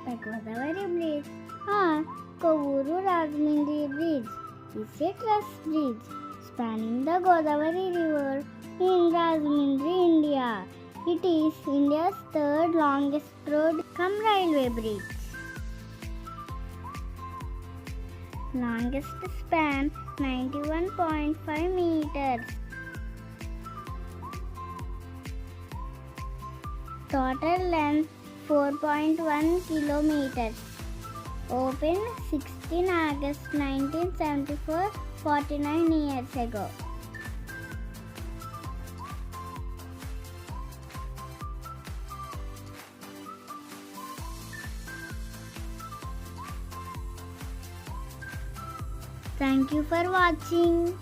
The Godavari Bridge or Kovuru Rajamahindra Bridge is a truss bridge spanning the Godavari River in Rajamahindra, India. It is India's third longest road cum railway bridge. Longest span 91.5 meters. Total length 4.1 kilometers. Opened 16 August 1974, 49 years ago. Thank you for watching.